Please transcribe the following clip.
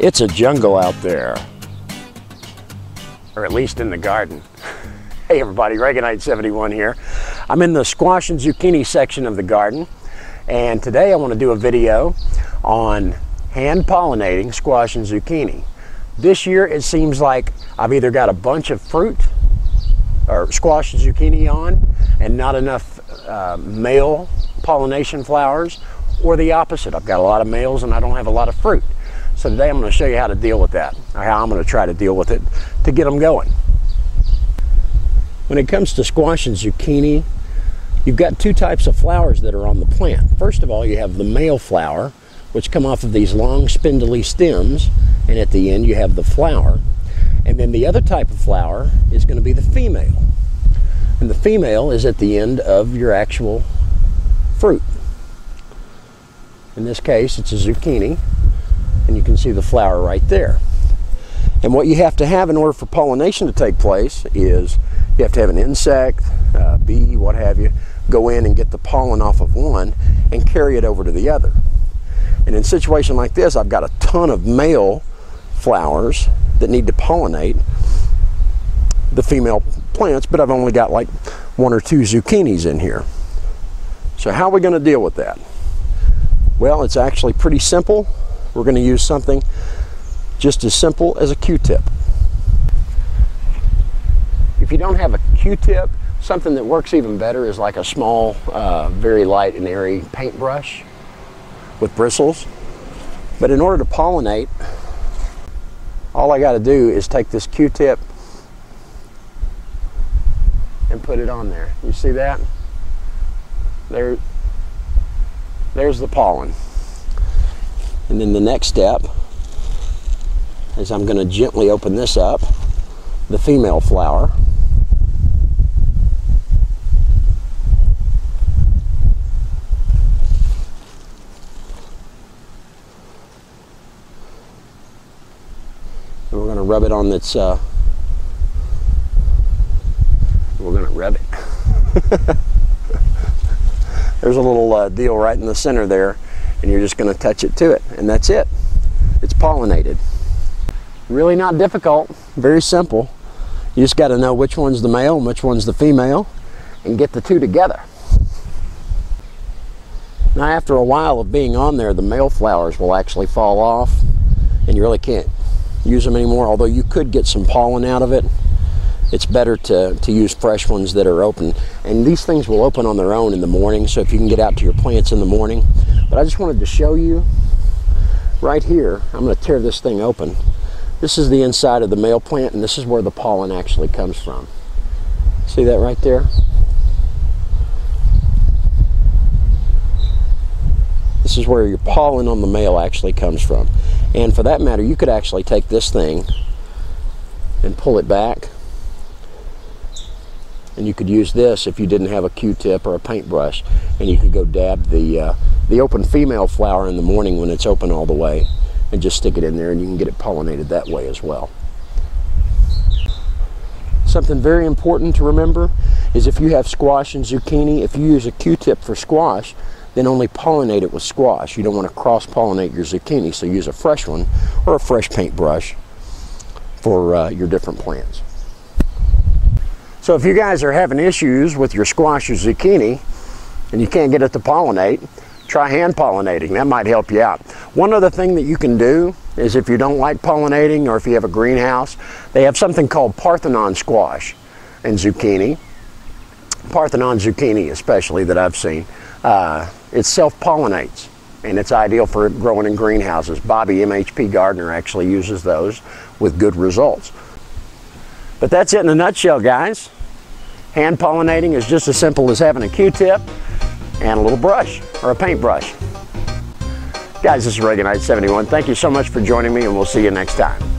It's a jungle out there, or at least in the garden. Hey everybody, Reaganite71 here. I'm in the squash and zucchini section of the garden, and today I want to do a video on hand pollinating squash and zucchini. This year it seems like I've either got a bunch of fruit or squash and zucchini on and not enough male pollination flowers, or the opposite. I've got a lot of males and I don't have a lot of fruit. So today I'm going to show you how to deal with that, or how I'm going to try to deal with it to get them going. When it comes to squash and zucchini, you've got two types of flowers that are on the plant. First of all, you have the male flower, which come off of these long spindly stems, and at the end you have the flower. And then the other type of flower is going to be the female. And the female is at the end of your actual fruit. In this case, it's a zucchini, and you can see the flower right there. And what you have to have in order for pollination to take place is you have to have an insect, bee, what have you, go in and get the pollen off of one and carry it over to the other. And in a situation like this, I've got a ton of male flowers that need to pollinate the female plants, but I've only got like one or two zucchinis in here. So how are we going to deal with that? Well, it's actually pretty simple. We're going to use something just as simple as a Q-tip. If you don't have a Q-tip, something that works even better is like a small, very light and airy paintbrush with bristles. But in order to pollinate, all I got to do is take this Q-tip and put it on there. You see that? There's the pollen. And then the next step is I'm going to gently open this up, the female flower. And we're going to rub it on its, we're going to rub it. There's a little deal right in the center there, and you're just going to touch it to it, and that's it. It's pollinated. Really not difficult, very simple. You just got to know which one's the male and which one's the female and get the two together. Now after a while of being on there, the male flowers will actually fall off and you really can't use them anymore, although you could get some pollen out of it. It's better to use fresh ones that are open, and these things will open on their own in the morning, so if you can get out to your plants in the morning. But I just wanted to show you right here. I'm going to tear this thing open. This is the inside of the male plant, and this is where the pollen actually comes from. See that right there? This is where your pollen on the male actually comes from. And for that matter, you could actually take this thing and pull it back, and you could use this if you didn't have a Q-tip or a paintbrush, and you could go dab the open female flower in the morning when it's open all the way, and just stick it in there, and you can get it pollinated that way as well. Something very important to remember is if you have squash and zucchini, if you use a Q-tip for squash, then only pollinate it with squash. You don't want to cross-pollinate your zucchini, so use a fresh one or a fresh paintbrush for your different plants. So if you guys are having issues with your squash or zucchini and you can't get it to pollinate, try hand pollinating. That might help you out. One other thing that you can do is, if you don't like pollinating, or if you have a greenhouse, they have something called Parthenon squash and zucchini. Parthenon zucchini especially, that I've seen. It self-pollinates, and it's ideal for growing in greenhouses. Bobby MHP Gardner actually uses those with good results. But that's it in a nutshell, guys. Hand pollinating is just as simple as having a Q-tip and a little brush or a paintbrush. Guys, this is Reaganite71. Thank you so much for joining me, and we'll see you next time.